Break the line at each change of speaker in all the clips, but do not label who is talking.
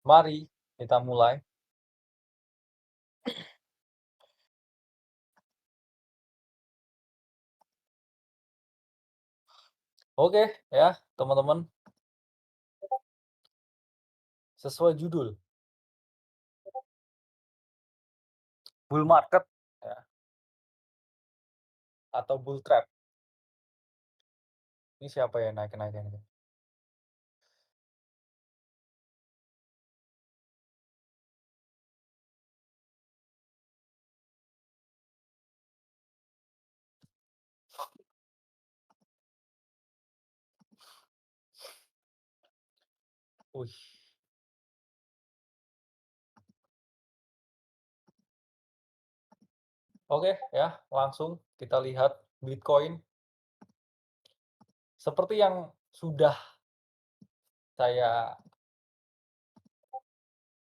Mari kita mulai. Oke, ya, teman-teman, sesuai judul, bull market ya, atau bull trap. Ini siapa yang naik-naikin ini? Wih, oke ya, langsung kita lihat Bitcoin seperti yang sudah saya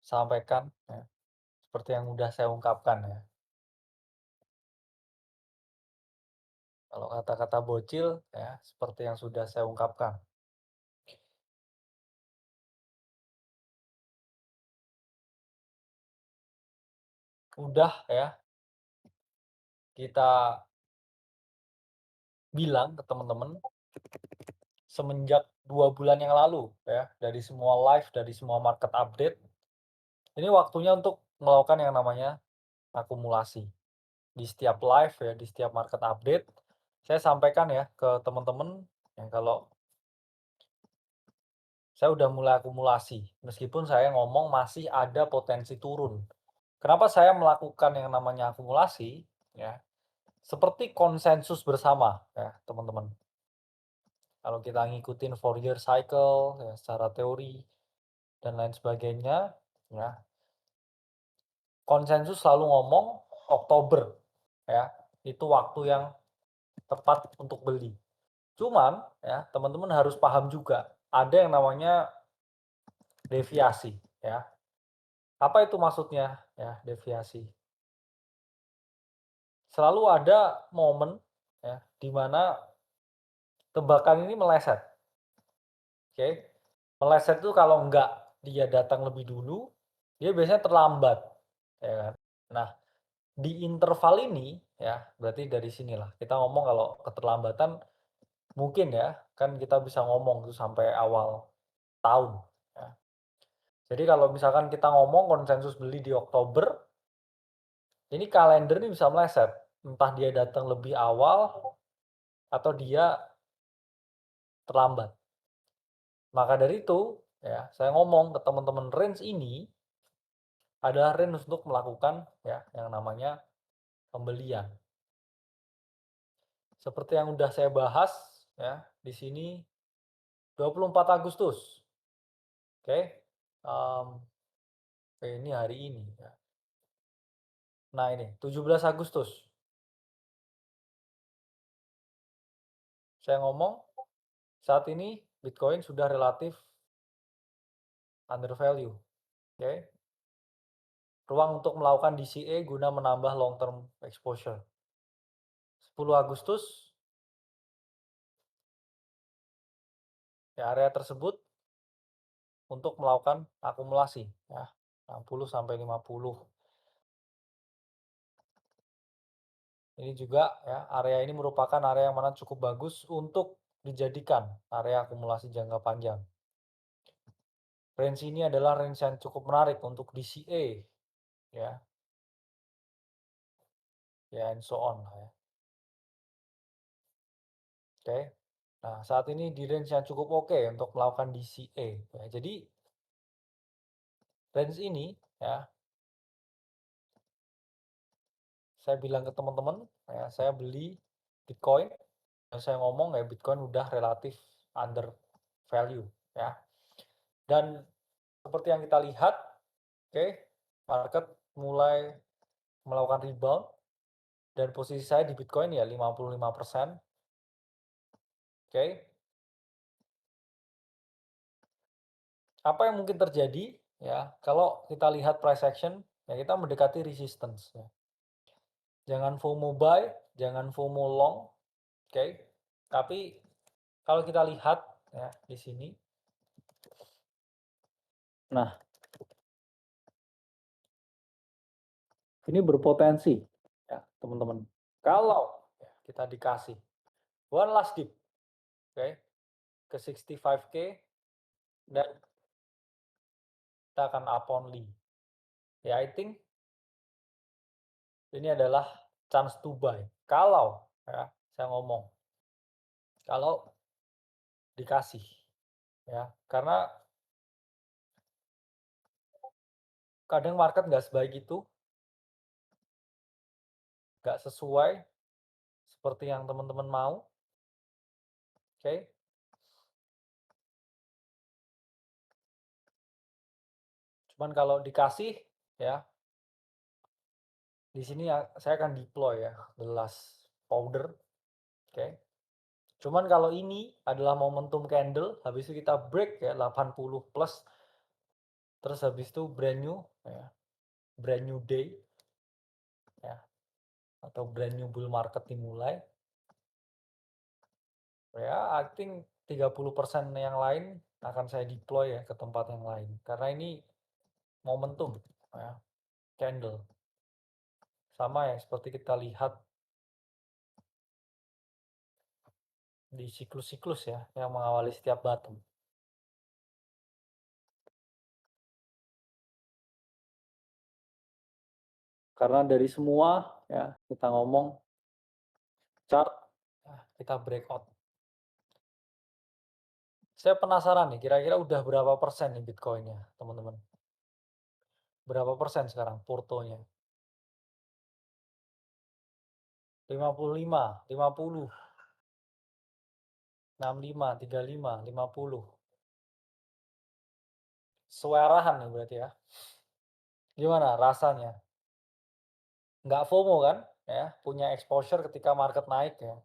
sampaikan ya, seperti yang sudah saya ungkapkan ya. Kalau kata-kata bocil ya, seperti yang sudah saya ungkapkan. Udah ya, kita bilang ke teman-teman semenjak 2 bulan yang lalu ya, dari semua live, dari semua market update, ini waktunya untuk melakukan yang namanya akumulasi. Di setiap live ya, di setiap market update, saya sampaikan ya ke teman-teman yang kalau saya udah mulai akumulasi, meskipun saya ngomong masih ada potensi turun. Kenapa saya melakukan yang namanya akumulasi? Ya, seperti konsensus bersama ya, teman-teman. Kalau kita ngikutin Fourier cycle ya, secara teori dan lain sebagainya, ya, konsensus selalu ngomong Oktober ya, itu waktu yang tepat untuk beli. Cuman ya, teman-teman harus paham juga, ada yang namanya deviasi ya. Apa itu maksudnya ya, deviasi? Selalu ada momen ya, di mana tebakan ini meleset. Oke. Meleset itu kalau enggak dia datang lebih dulu, dia biasanya terlambat, ya kan. Nah, di interval ini ya, berarti dari sinilah kita ngomong kalau keterlambatan mungkin ya, kan kita bisa ngomong tuh sampai awal tahun ya. Jadi kalau misalkan kita ngomong konsensus beli di Oktober, ini kalender ini bisa meleset. Entah dia datang lebih awal atau dia terlambat. Maka dari itu, ya, saya ngomong ke teman-teman range ini adalah range untuk melakukan ya yang namanya pembelian. Seperti yang udah saya bahas ya di sini 24 Agustus. Oke. Ini hari ini ya. Nah, ini 17 Agustus. Saya ngomong saat ini Bitcoin sudah relatif under value. Oke. Ruang untuk melakukan DCA guna menambah long term exposure. 10 Agustus ya, area tersebut untuk melakukan akumulasi ya, 60 sampai 50. Ini juga ya, area ini merupakan area yang mana cukup bagus untuk dijadikan area akumulasi jangka panjang. Range ini adalah range yang cukup menarik untuk DCA ya, ya and so on ya. Oke. Nah, saat ini di range yang cukup oke untuk melakukan DCA ya. Jadi range ini ya, saya bilang ke teman-teman ya, saya beli Bitcoin dan saya ngomong ya Bitcoin udah relatif under value ya. Dan seperti yang kita lihat, oke, market mulai melakukan rebound dan posisi saya di Bitcoin ya 55%. Oke. Apa yang mungkin terjadi ya kalau kita lihat price action ya, kita mendekati resistance ya. Jangan FOMO buy, jangan FOMO long, oke. Tapi kalau kita lihat ya di sini. Nah, Ini berpotensi ya, teman-teman. Kalau ya, kita dikasih one last dip, oke, ke 65K dan kita akan up only. Ya, I think ini adalah chance to buy. Kalau ya, saya ngomong, kalau dikasih ya, karena kadang market nggak sebaik itu, nggak sesuai seperti yang teman-teman mau, oke. Cuman kalau dikasih ya, di sini ya saya akan deploy ya the last powder, oke. Cuman kalau ini adalah momentum candle, habis itu kita break ya 80 plus, terus habis itu brand new ya, brand new day ya, atau brand new bull market dimulai. Ya, I think 30% yang lain akan saya deploy ya ke tempat yang lain. Karena ini momentum ya, candle. Sama ya seperti kita lihat di siklus-siklus ya yang mengawali setiap bottom. Karena dari semua ya kita ngomong chart, ya, kita breakout. Saya penasaran nih, kira-kira udah berapa persen nih Bitcoinnya, teman-teman? Berapa persen sekarang portonya? 55, 50, 65, 35, 50. Suarahan nih berarti ya. Gimana rasanya? Nggak FOMO kan? Ya, punya exposure ketika market naik ya.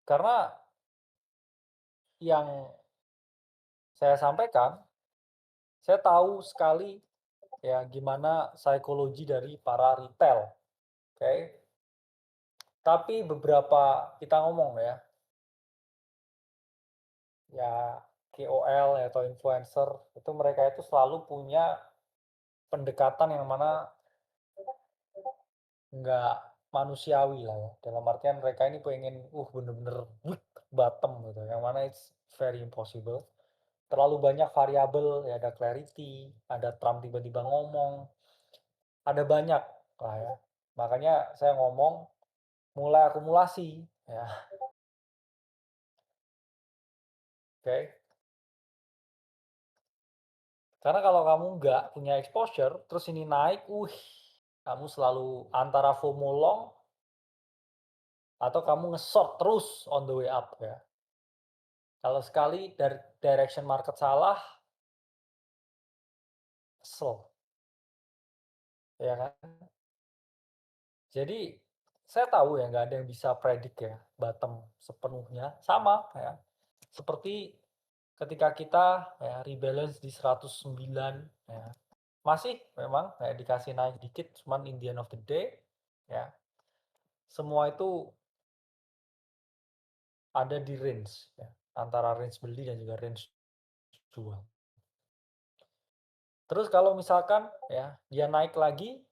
Karena yang saya sampaikan, saya tahu sekali ya gimana psikologi dari para retail, oke. Tapi beberapa kita ngomong ya KOL atau influencer itu mereka itu selalu punya pendekatan yang mana nggak manusiawi lah ya. Dalam artian mereka ini pengen bener-bener bottom gitu, yang mana it's very impossible. Terlalu banyak variabel ya, ada clarity, ada Trump tiba-tiba ngomong, ada banyak lah ya. Makanya saya ngomong mulai akumulasi ya, oke. Karena kalau kamu nggak punya exposure, terus ini naik, kamu selalu antara FOMO long atau kamu nge-short terus on the way up ya. Kalau sekali dari direction market salah, kesel, ya kan? Jadi saya tahu ya nggak ada yang bisa predik ya bottom sepenuhnya, sama ya seperti ketika kita ya rebalance di 109 ya. Masih memang kayak dikasih naik dikit, cuman in the end of the day ya semua itu ada di range ya, antara range beli dan juga range jual. Terus kalau misalkan ya dia naik lagi,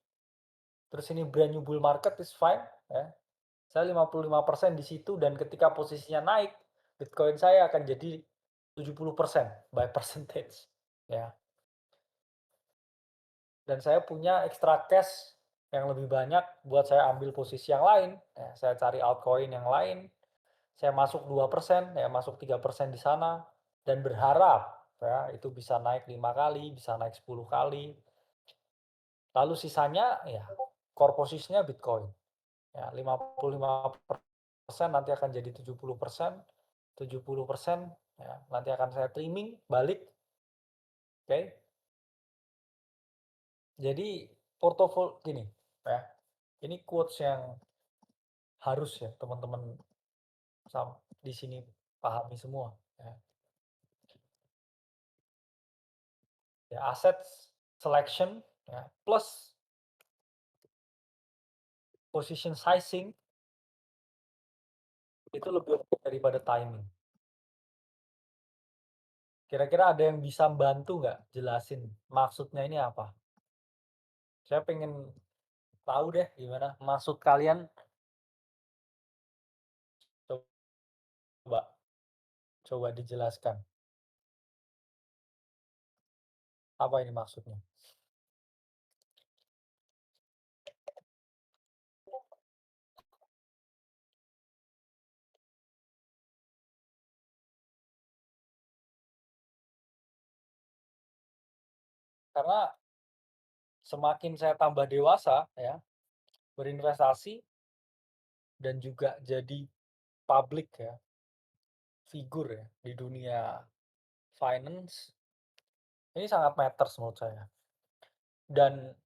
terus ini brand new bull market is fine ya. Saya 55% di situ dan ketika posisinya naik, Bitcoin saya akan jadi 70% by percentage ya. Dan saya punya extra cash yang lebih banyak buat saya ambil posisi yang lain, ya, saya cari altcoin yang lain, saya masuk 2%, ya masuk 3% di sana dan berharap ya itu bisa naik 5 kali, bisa naik 10 kali. Lalu sisanya ya core posisinya Bitcoin. Ya 55% nanti akan jadi 70%, 70% ya nanti akan saya trimming balik. Oke. Jadi portofolio gini ya. Ini quotes yang harus ya teman-teman di sini pahami semua ya. Ya asset selection ya plus position sizing itu lebih oke daripada timing. Kira-kira ada yang bisa bantu nggak jelasin maksudnya ini apa? Saya pengen tahu deh gimana maksud kalian, coba coba dijelaskan, apa ini maksudnya? Karena semakin saya tambah dewasa ya, berinvestasi dan juga jadi public ya, figur ya di dunia finance, ini sangat matters menurut saya. Dan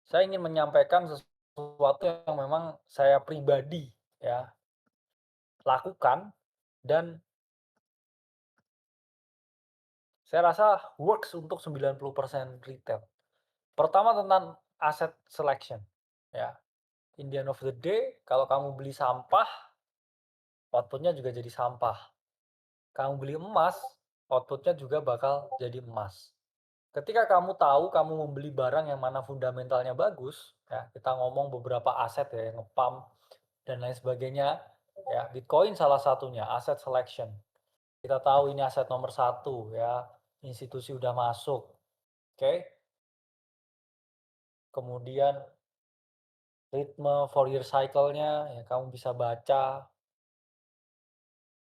saya ingin menyampaikan sesuatu yang memang saya pribadi ya lakukan dan saya rasa works untuk 90% retail. Pertama tentang asset selection ya. In the end of the day, kalau kamu beli sampah, outputnya juga jadi sampah. Kamu beli emas, outputnya juga bakal jadi emas. Ketika kamu tahu kamu membeli barang yang mana fundamentalnya bagus, ya kita ngomong beberapa aset ya, yang ngepump dan lain sebagainya, ya Bitcoin salah satunya, aset selection. Kita tahu ini aset nomor satu ya, institusi udah masuk, oke? Kemudian ritme Fourier cycle-nya, ya kamu bisa baca,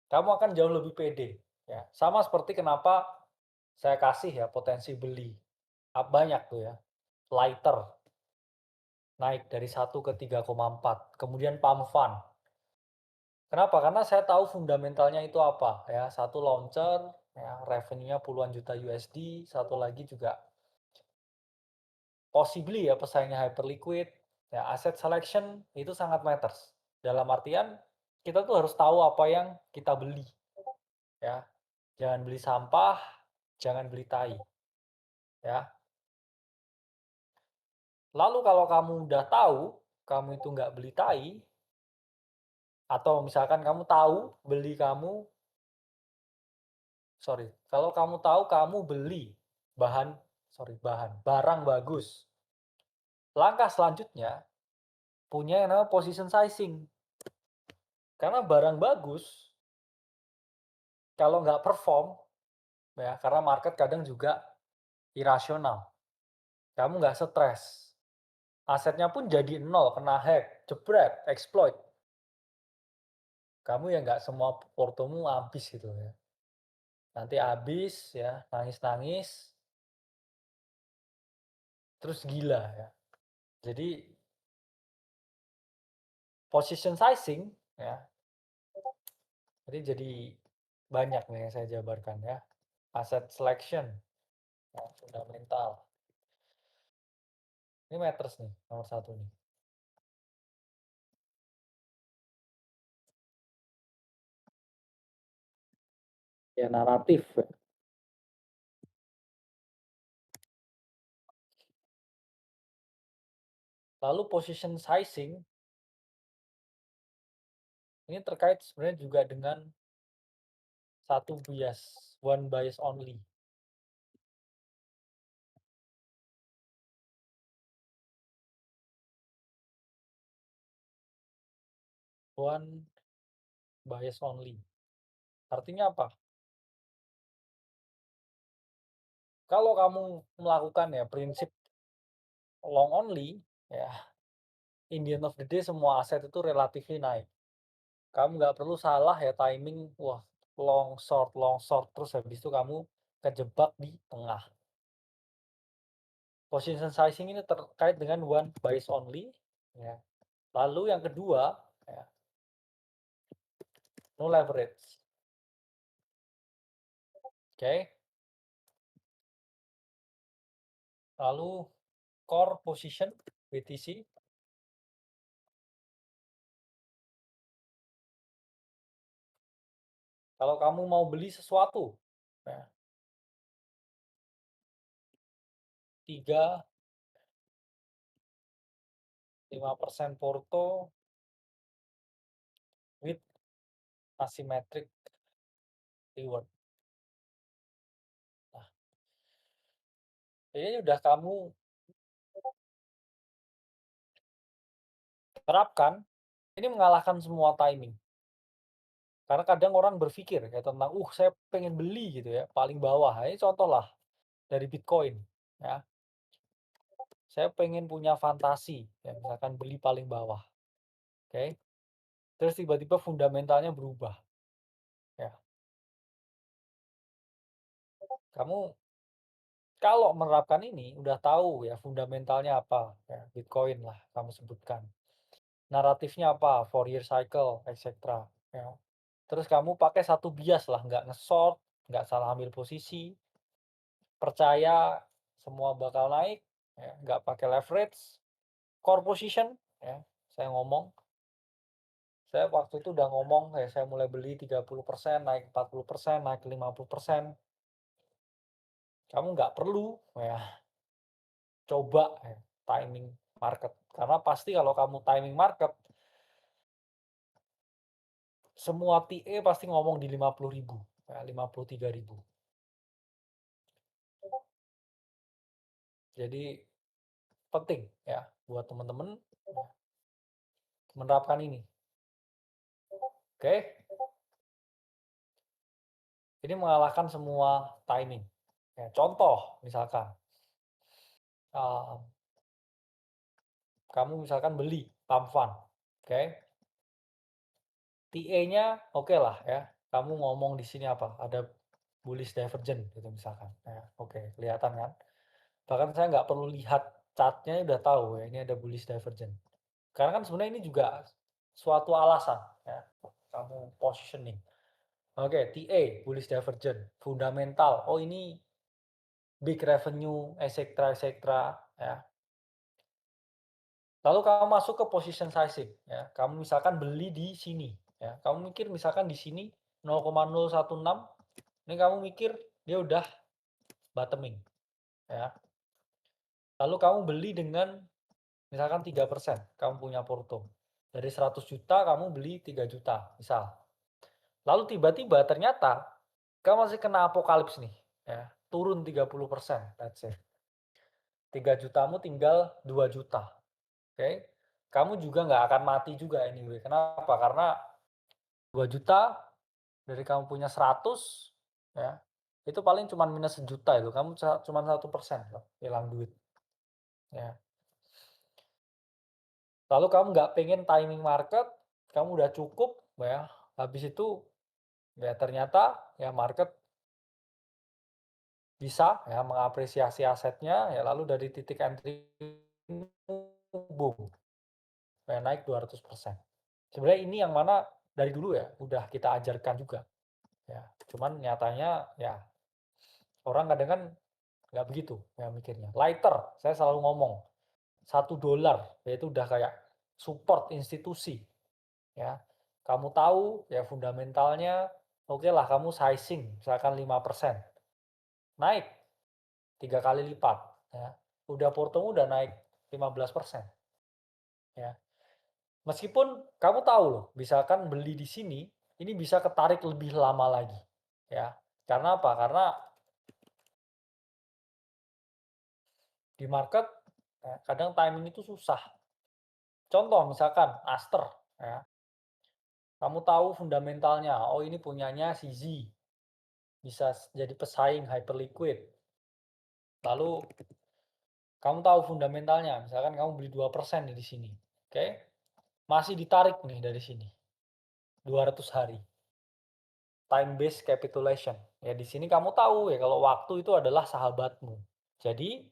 kamu akan jauh lebih pede. Ya, sama seperti kenapa saya kasih ya potensi beli. Banyak tuh ya. Lighter naik dari 1 ke 3,4. Kemudian pump fund. Kenapa? Karena saya tahu fundamentalnya itu apa ya. Satu launcher, ya, revenue-nya puluhan juta USD. Satu lagi juga possibly ya pesaingnya hyperliquid. Ya, asset selection itu sangat matters. Dalam artian kita tuh harus tahu apa yang kita beli. Ya, jangan beli sampah, jangan beli tai. Ya, lalu kalau kamu udah tahu, kamu itu nggak beli tai, atau misalkan kamu tahu beli kamu, sorry, kalau kamu tahu kamu beli bahan, barang bagus. Langkah selanjutnya, punya yang namanya position sizing. Karena barang bagus, kalau nggak perform, ya karena market kadang juga irasional. Kamu nggak stres. Asetnya pun jadi nol, kena hack, jebret, exploit. Kamu ya nggak semua portomu habis gitu ya. Nanti habis ya, nangis-nangis, terus gila ya. Jadi position sizing ya, jadi banyak nih yang saya jabarkan ya. Asset selection, ya, fundamental. Ini matters nih, nomor satu nih. Ya naratif. Lalu position sizing, ini terkait sebenarnya juga dengan satu bias, one bias only. One bias only. Artinya apa? Kalau kamu melakukan ya prinsip long only, ya in the end of the day semua aset itu relatifly naik. Kamu nggak perlu salah ya timing, wah long short, terus habis itu kamu kejebak di tengah. Position sizing ini terkait dengan one bias only, ya. Lalu yang kedua, ya, no leverage. Oke. Lalu core position, BTC. Kalau kamu mau beli sesuatu, ya, 3, 5% porto with asymmetric reward. Nah, ini udah kamu terapkan, ini mengalahkan semua timing. Karena kadang orang berpikir ya tentang, saya pengen beli," gitu ya, paling bawah. Nah, ini contoh lah dari Bitcoin, ya. Saya pengen punya fantasi, ya misalkan beli paling bawah, oke. Terus tiba-tiba fundamentalnya berubah, ya. Kamu kalau menerapkan ini udah tahu ya fundamentalnya apa, ya Bitcoin lah kamu sebutkan. Naratifnya apa, Fourier cycle, et cetera, ya. Terus kamu pakai satu bias lah, nggak nge-short, nggak salah ambil posisi, percaya semua bakal naik, ya, nggak pakai leverage, core position, ya. Saya ngomong, saya waktu itu udah ngomong, ya saya mulai beli 30%, naik 40%, naik 50%. Kamu nggak perlu ya coba ya, timing market. Karena pasti kalau kamu timing market, semua TA pasti ngomong di 50.000, ya 53.000. Jadi penting ya buat teman-teman menerapkan ini. Oke, ini mengalahkan semua timing. Ya, contoh misalkan, uh, kamu misalkan beli pump fund, oke, TA-nya oke lah ya. Kamu ngomong di sini apa? Ada bullish divergence gitu misalkan. Ya, oke, kelihatan kan? Bahkan saya nggak perlu lihat chartnya udah tahu ya ini ada bullish divergence. Karena kan sebenarnya ini juga suatu alasan ya kamu positioning. Oke, TA bullish divergence, fundamental. Oh ini big revenue, etc. Ya. Lalu kamu masuk ke position sizing ya. Kamu misalkan beli di sini ya. Kamu mikir misalkan di sini 0,016, ini kamu mikir dia udah bottoming ya. Lalu kamu beli dengan misalkan 3%, kamu punya porto. Dari 100 juta kamu beli 3 juta misal. Lalu tiba-tiba ternyata kamu masih kena apokalips nih ya. Turun 30%, let's say. 3 jutamu tinggal 2 juta. Oke. Kamu juga nggak akan mati juga anyway. Kenapa? Karena 2 juta dari kamu punya 100 ya. Itu paling cuma minus sejuta itu. Kamu cuma 1% loh hilang duit. Ya. Lalu kamu nggak pengen timing market, kamu udah cukup ya. Habis itu ya ternyata ya market bisa ya mengapresiasi asetnya ya lalu dari titik entry boom ya naik 200%. Sebenarnya ini yang mana dari dulu ya udah kita ajarkan juga ya. Cuman nyatanya ya orang kadang kan nggak begitu ya mikirnya. Lighter, saya selalu ngomong $1 yaitu udah kayak support institusi ya. Kamu tahu ya fundamentalnya, oke lah kamu sizing misalkan 5%, naik 3 kali lipat ya. Udah portomu udah naik 15% ya. Meskipun kamu tahu loh, misalkan beli di sini, ini bisa ketarik lebih lama lagi ya. Karena apa? Karena di market ya, kadang timing itu susah. Contoh misalkan Aster ya. Kamu tahu fundamentalnya, oh ini punyanya si Z, bisa jadi pesaing hyperliquid. Lalu kamu tahu fundamentalnya, misalkan kamu beli 2% di sini. Oke. Masih ditarik nih dari sini. 200 hari. Time based capitulation. Ya di sini kamu tahu ya kalau waktu itu adalah sahabatmu. Jadi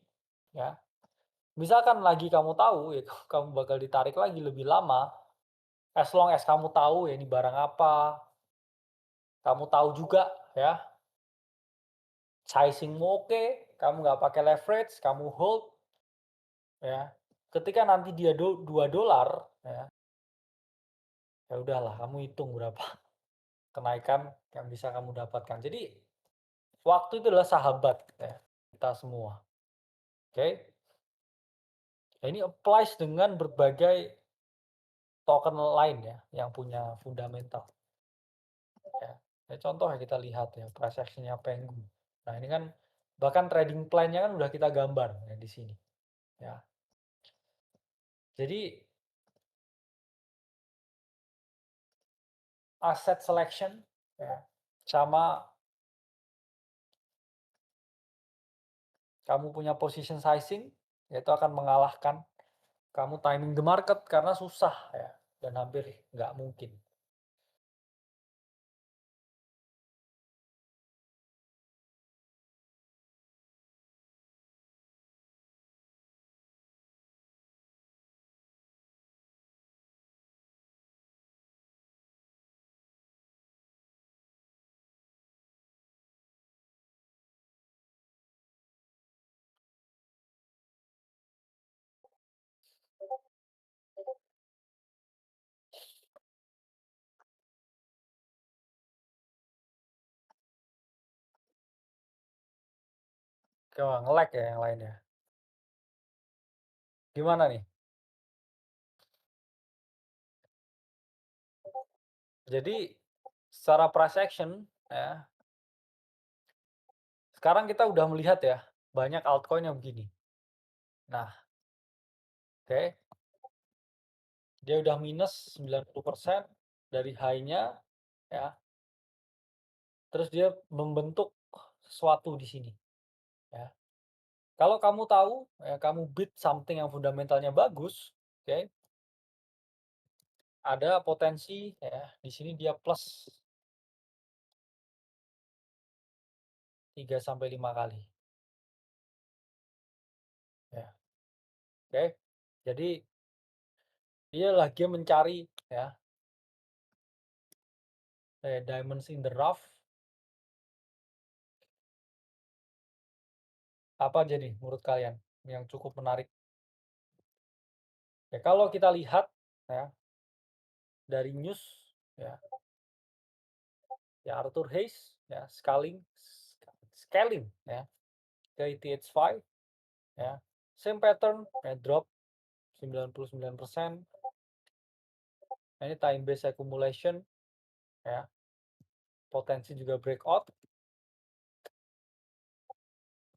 ya, misalkan lagi kamu tahu ya kamu bakal ditarik lagi lebih lama, as long as kamu tahu ya ini barang apa, kamu tahu juga ya sizingmu oke, kamu nggak pakai leverage, kamu hold ya. Ketika nanti dia $2 ya, ya udahlah kamu hitung berapa kenaikan yang bisa kamu dapatkan. Jadi waktu itu adalah sahabat ya, kita semua. Oke. Nah, ini applies dengan berbagai token lain ya yang punya fundamental. Ya. Ya contoh ya kita lihat ya price action-nya Pengu. Nah, ini kan Bahkan trading plan-nya kan udah kita gambar ya di sini, ya. Jadi asset selection ya, sama kamu punya position sizing, itu akan mengalahkan kamu timing the market karena susah ya, dan hampir nggak mungkin. Nge-lag ya yang lainnya. Gimana nih? Jadi secara price action ya, sekarang kita udah melihat ya, banyak altcoin yang begini. Nah, oke, dia udah minus 90% dari high-nya ya, terus dia membentuk sesuatu di sini ya. Kalau kamu tahu ya, kamu bid something yang fundamentalnya bagus, oke, ada potensi ya, di sini dia plus 3 sampai 5 kali ya. Oke. Jadi dia lagi mencari ya, diamonds in the rough. Apa jadi menurut kalian yang cukup menarik? Ya kalau kita lihat ya dari news ya, ya Arthur Hayes ya scaling ya ke ETH5 ya. Same pattern ya, drop 99%. Ini time based accumulation ya. Potensi juga breakout.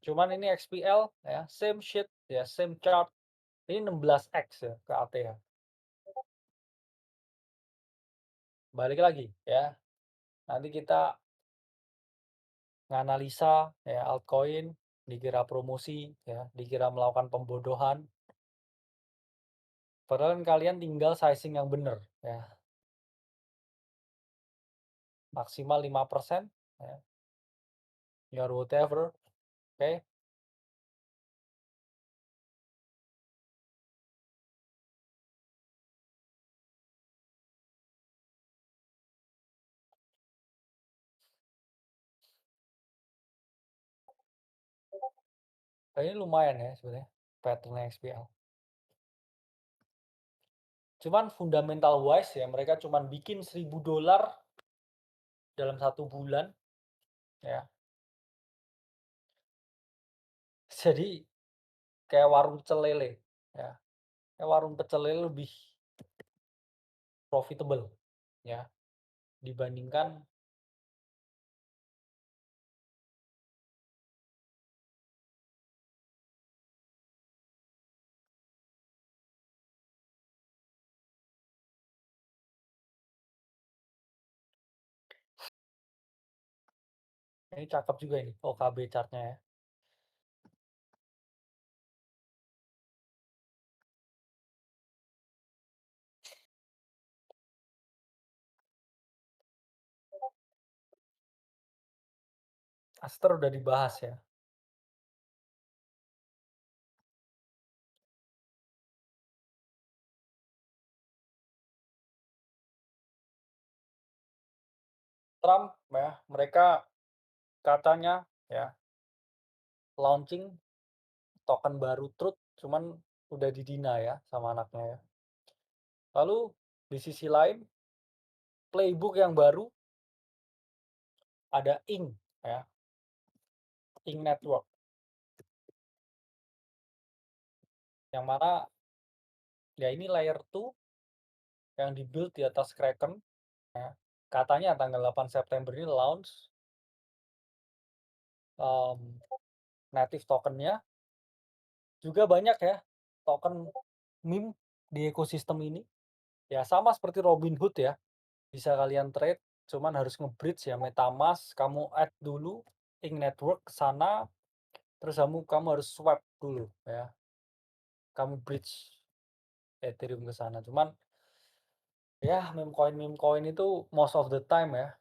Cuman ini XPL ya, same shit ya, same chart. Ini 16x ya ke ATH. Balik lagi ya. Nanti kita nganalisa ya altcoin dikira promosi ya, dikira melakukan pembodohan. Padahal kan kalian tinggal sizing yang benar ya. Maksimal 5% ya. Your whatever. Oke. Ini lumayan ya sebenarnya pattern XPL. Cuman fundamental wise ya, mereka cuman bikin $1.000 dalam 1 bulan ya. Jadi kayak warung pecel lele ya. Kayak warung pecel lele lebih profitable ya dibandingkan ini cakep juga ini OKB chartnya ya. Aster udah dibahas ya. Trump ya, mereka katanya ya launching token baru Truth, cuman udah didina ya sama anaknya ya. Lalu di sisi lain playbook yang baru ada Ing ya, Ing Network yang mana ya ini layer 2 yang dibuild di atas Kraken ya. Katanya tanggal 8 September ini launch. native tokennya. Juga banyak ya token meme di ekosistem ini. Ya sama seperti Robinhood ya, bisa kalian trade, cuman harus nge-bridge ya MetaMask, kamu add dulu Ink Network ke sana, terus kamu harus swap dulu ya. Kamu bridge Ethereum ke sana. Cuman ya meme coin itu most of the time ya,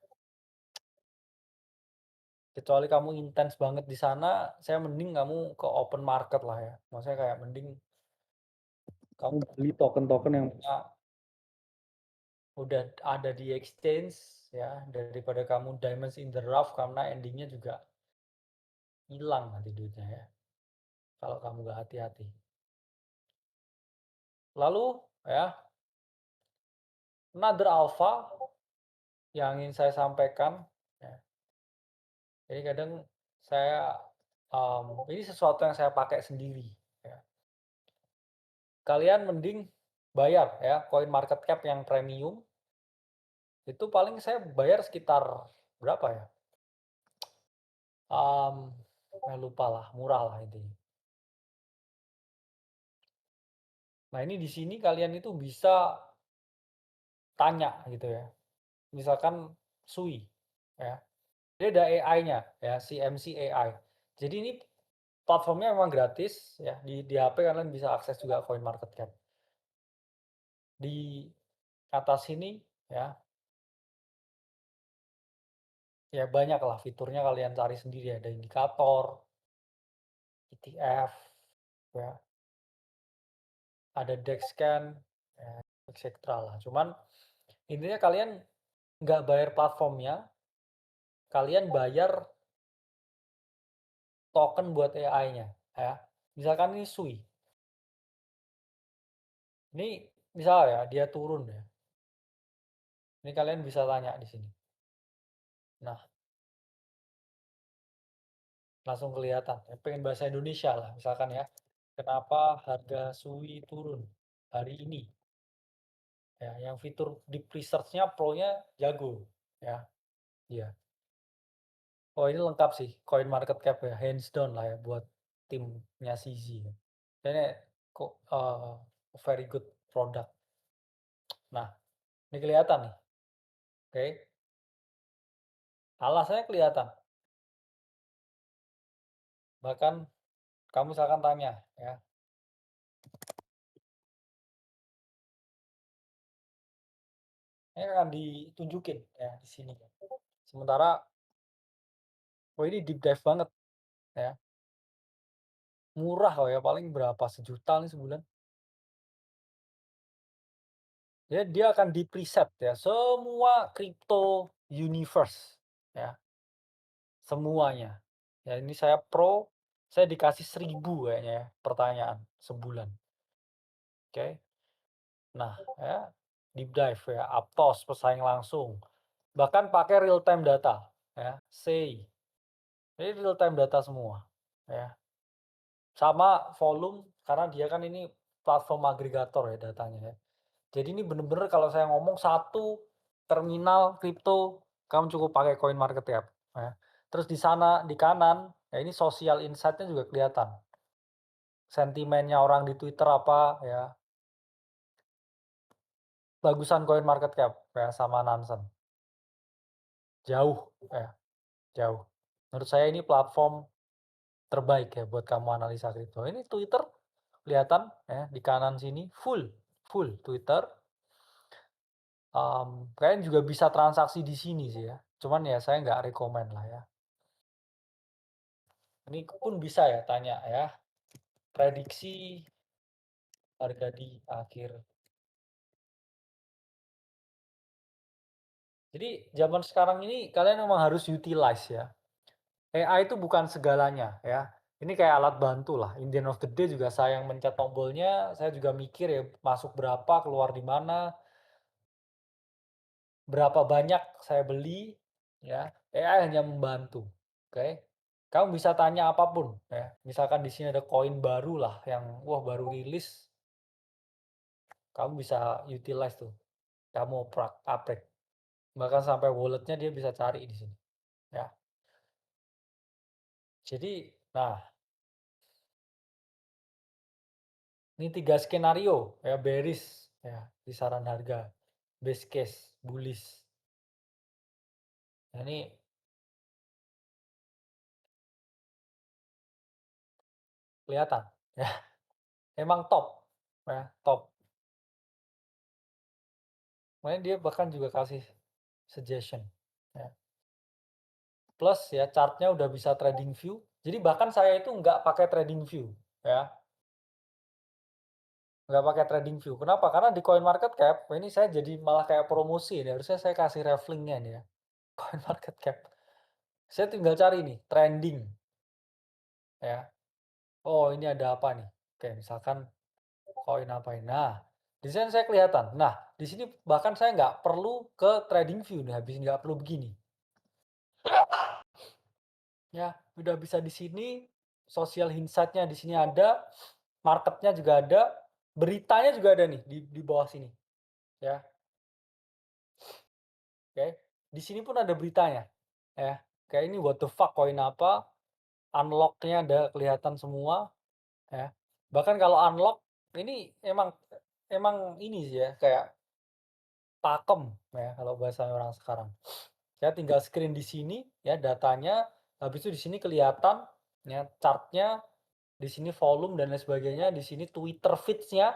kecuali kamu intens banget di sana, saya mending kamu ke open market lah ya. Maksudnya kayak mending kamu beli token-token yang udah ada di exchange ya, daripada kamu diamonds in the rough, karena endingnya juga hilang nanti duitnya ya, kalau kamu nggak hati-hati. Lalu ya, another alpha yang ingin saya sampaikan ya, jadi kadang saya ini sesuatu yang saya pakai sendiri ya. Kalian mending bayar ya coin market cap yang premium, itu paling saya bayar sekitar berapa ya, saya lupa lah, murah lah intinya. Nah ini di sini kalian itu bisa tanya gitu ya, misalkan Sui ya, dia ada AI-nya ya, CMC AI. Jadi ini platformnya memang gratis ya, di HP kalian bisa akses juga CoinMarketCap. Di atas sini ya, ya banyak lah fiturnya, kalian cari sendiri, ada indikator, ETF ya, ada DEX scan ya, etc. lah. Cuman intinya kalian nggak bayar platformnya, kalian bayar token buat AI-nya ya. Misalkan ini Sui. Ini misal ya dia turun ya. Ini kalian bisa tanya di sini. Nah, langsung kelihatan. Ya, pengen bahasa Indonesia lah misalkan ya. Kenapa harga Sui turun hari ini? Ya, yang fitur deep research-nya pro-nya jago ya. Iya. Oh, ini lengkap sih Coin Market Cap ya, hands down lah ya buat timnya CZ ya. Ini kok very good product. Nah, ini kelihatan nih. Oke. Alasannya kelihatan. Bahkan kamu misalkan tanya ya, ini akan ditunjukin ya di sini. Sementara, oh ini deep dive banget ya. Murah kok ya, paling berapa, sejuta nih sebulan. Ya dia akan di preset ya, semua crypto universe ya, semuanya. Ya ini saya pro, saya dikasih 1000 kayaknya ya, pertanyaan sebulan. Oke. Nah ya, deep dive ya, Aptos, pesaing langsung. Bahkan pakai real time data ya, say. Ini real time data semua ya. Sama volume, karena dia kan ini platform agregator ya datanya ya. Jadi ini bener-bener kalau saya ngomong satu terminal kripto, kamu cukup pakai Coin Market Cap ya. Terus di sana di kanan, ya ini social insight-nya juga kelihatan. Sentimennya orang di Twitter apa ya. Bagusan Coin Market Cap ya sama Nansen. Jauh ya, jauh. Menurut saya ini platform terbaik ya buat kamu analisa kripto. Ini Twitter kelihatan ya di kanan sini full Twitter. Kalian juga bisa transaksi di sini sih ya. Cuman ya saya nggak rekomen lah ya. Ini pun bisa ya tanya ya. Prediksi harga di akhir. Jadi zaman sekarang ini kalian memang harus utilize ya. AI itu bukan segalanya ya. Ini kayak alat bantu lah. In the end of the day juga saya yang mencet tombolnya, saya juga mikir ya masuk berapa, keluar di mana, berapa banyak saya beli ya. AI hanya membantu. Oke. Kamu bisa tanya apapun ya. Misalkan di sini ada koin baru lah yang wah baru rilis, kamu bisa utilize tuh. Kamu upgrade. Bahkan sampai walletnya dia bisa cari di sini. Ya. Jadi, nah Ini 3 skenario ya, bearish ya, kisaran harga, base case, bullish. Nah, ini kelihatan ya, emang top ya, top. Makanya dia bahkan juga kasih suggestion ya. Plus ya chartnya udah bisa trading view. Jadi bahkan saya itu nggak pakai trading view ya, nggak pakai trading view. Kenapa? Karena di coin market cap ini saya jadi malah kayak promosi ini. Harusnya saya kasih reflinknya nih ya. Coin market cap. Saya tinggal cari nih trending ya. Oh ini ada apa nih? Oke misalkan koin apa ini. Nah di sini saya kelihatan. Nah di sini bahkan saya nggak perlu ke trading view nih. Habis nggak perlu begini. Ya, udah bisa di sini, social insight-nya di sini ada, marketnya juga ada, beritanya juga ada nih di bawah sini, ya, oke. Di sini pun ada beritanya, ya. Kayak ini what the fuck koin apa, unlock-nya ada kelihatan semua, ya. Bahkan kalau unlock ini emang emang ini sih ya, kayak pakem ya kalau bahasa orang sekarang. Saya tinggal screen di sini ya datanya, habis itu di sini kelihatan ya chart-nya. Di sini volume dan lain sebagainya, di sini Twitter feeds-nya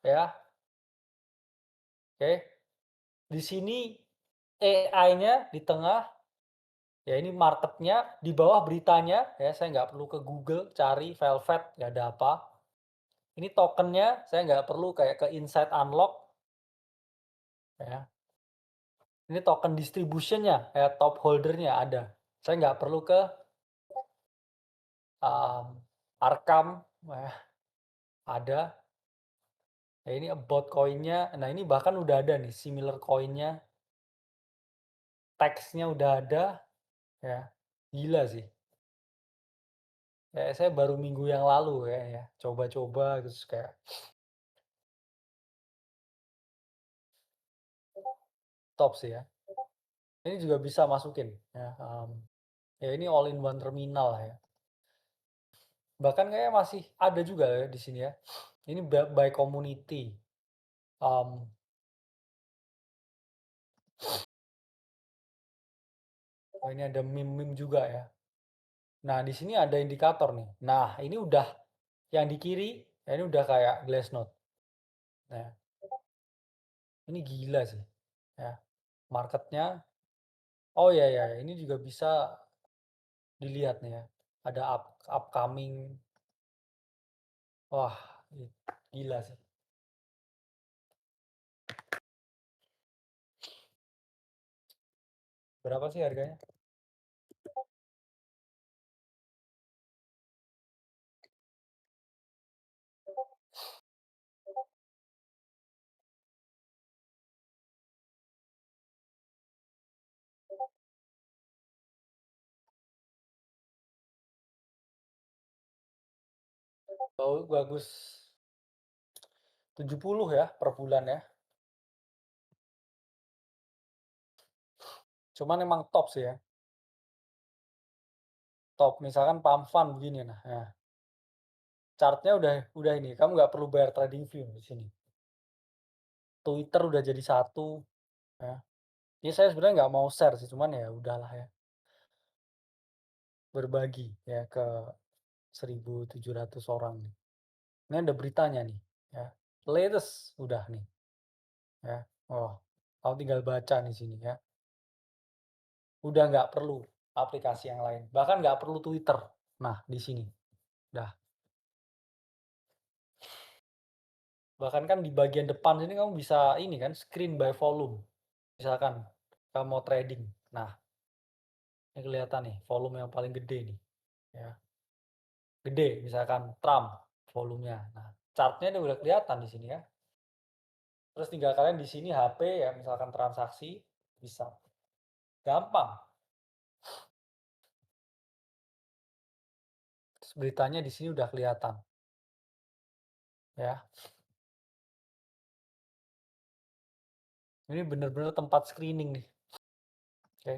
ya, oke. Di sini AI-nya di tengah, ya ini marketnya, di bawah beritanya ya, saya nggak perlu ke Google cari Velvet, nggak ada apa. Ini tokennya, saya nggak perlu kayak ke Insight Unlock ya. Ini token distribution-nya, ya top holder-nya ada. Saya nggak perlu ke Arkham, ya, ada. Ya ini about coin-nya, nah ini bahkan udah ada nih similar coin-nya, teksnya udah ada. Ya, gila sih. Kayak saya baru minggu yang lalu kayaknya, coba-coba terus kayak top sih ya. Ini juga bisa masukin ya, ya ini all in one terminal ya. Bahkan kayaknya masih ada juga ya di sini ya. Ini by community. Mmm, oh ini ada meme-meme juga ya. Nah di sini ada indikator nih. Nah ini udah yang di kiri, ya ini udah kayak Glassnode. Nah ini gila sih ya, marketnya. Oh ya ya, ini juga bisa dilihat nih ya, ada upcoming. Wah, gila sih. Berapa sih harganya? Oh, bagus. 70 ya per bulan ya. Cuman emang top sih ya. Top. Misalkan pump fund begini nah, ya. Chartnya udah ini, kamu nggak perlu bayar trading view di sini. Twitter udah jadi satu ya. Ini saya sebenarnya nggak mau share sih, cuman ya udahlah ya. Berbagi ya ke 1.700 orang nih. Ini ada beritanya nih ya. Latest udah nih ya. Oh, kamu tinggal baca nih sini ya. Udah nggak perlu aplikasi yang lain, bahkan nggak perlu Twitter. Nah, di sini, dah. Bahkan kan di bagian depan sini kamu bisa ini kan, screen by volume. Misalkan kamu mau trading. Nah, ini kelihatan nih, volume yang paling gede nih. Ya, gede, misalkan Trump volumenya. Nah, chartnya ini udah kelihatan di sini ya. Terus tinggal kalian di sini HP ya, misalkan transaksi, bisa. Gampang. Terus beritanya di sini udah kelihatan. Ya, ini bener-bener tempat screening nih. Oke.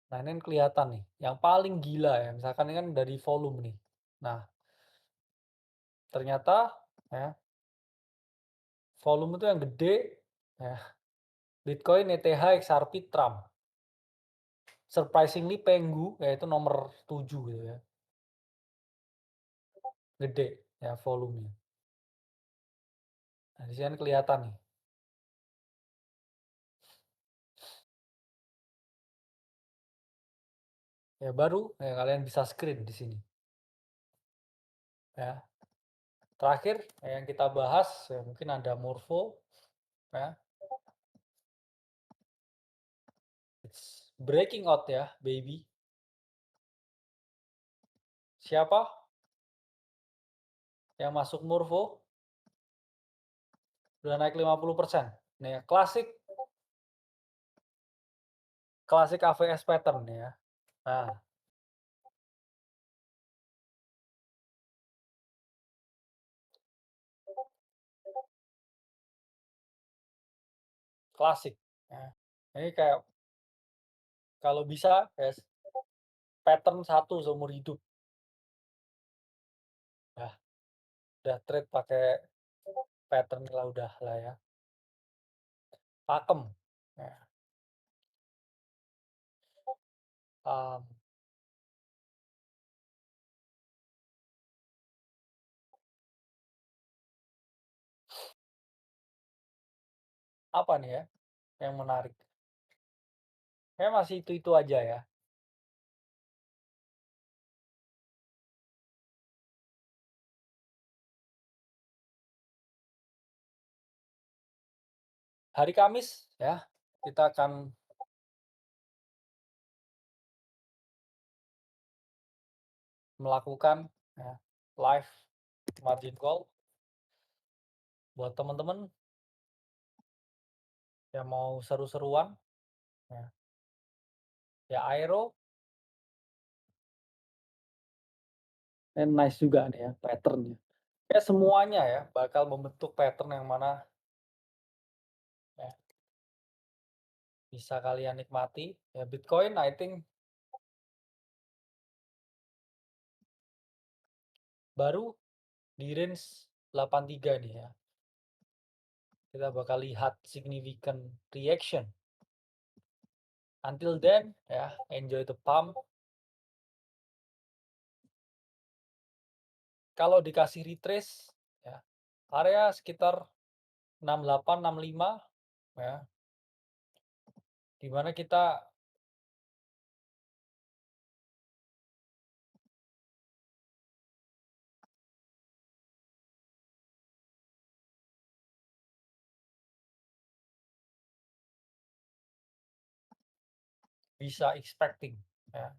Nah, ini kan kelihatan nih, yang paling gila ya, misalkan ini kan dari volume nih. Nah, ternyata ya, volume itu yang gede ya, Bitcoin, ETH, XRP, Trump. Surprisingly Penggu yaitu nomor 7 gitu ya. Gede ya volumenya. Nah, di sini kan kelihatan nih. Ya baru ya kalian bisa screen di sini. Ya. Terakhir yang kita bahas ya mungkin ada Morpho ya. It's breaking out ya, baby. Siapa yang masuk Morpho? Udah naik 50%. Nih, klasik AVS pattern nih ya. Nah, klasik. Ya. Ini kayak kalau bisa ya pattern satu seumur hidup. Ya, udah trade pakai pattern lah udah lah ya. Pakem. Ya. Um, apa nih ya yang menarik? Kayak masih itu-itu aja ya. Hari Kamis ya, kita akan melakukan ya, live margin call buat teman-teman yang mau seru-seruan ya. Ya Aero nice juga nih ya patternnya. Ya semuanya ya bakal membentuk pattern yang mana ya, bisa kalian nikmati. Ya Bitcoin I think baru di range 83 nih ya. Kita bakal lihat significant reaction. Until then ya, enjoy the pump. Kalau dikasih retrace ya, area sekitar 68, 65 ya, dimana kita bisa expecting ya,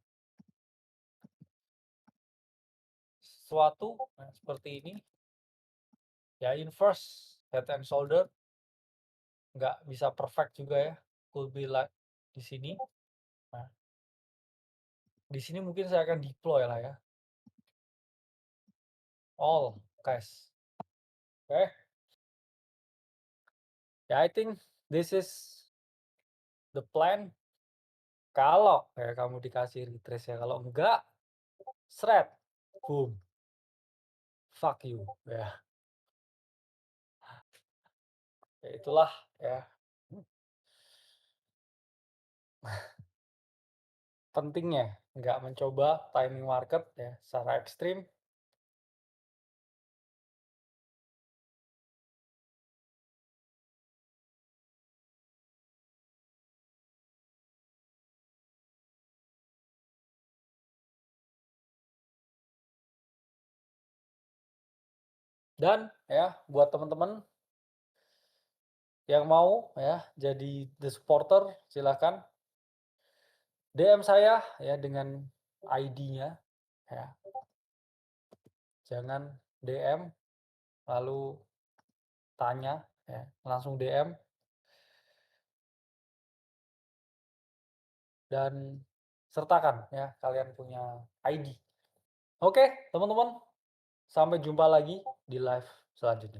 sesuatu ya, seperti ini ya, inverse head and shoulder, nggak bisa perfect juga ya, could be like di sini. Nah, di sini mungkin saya akan deploy lah ya, all cash. Oke. Ya, I think this is the plan kalau ya kamu dikasih retrace ya. Kalau enggak, shred, boom, fuck you ya. Ya itulah ya, pentingnya nggak mencoba timing market ya secara ekstrim. Dan ya buat teman-teman yang mau ya jadi the supporter, silahkan DM saya ya dengan ID-nya ya. Jangan DM lalu tanya ya, langsung DM dan sertakan ya kalian punya ID. Oke, teman-teman, sampai jumpa lagi di live selanjutnya.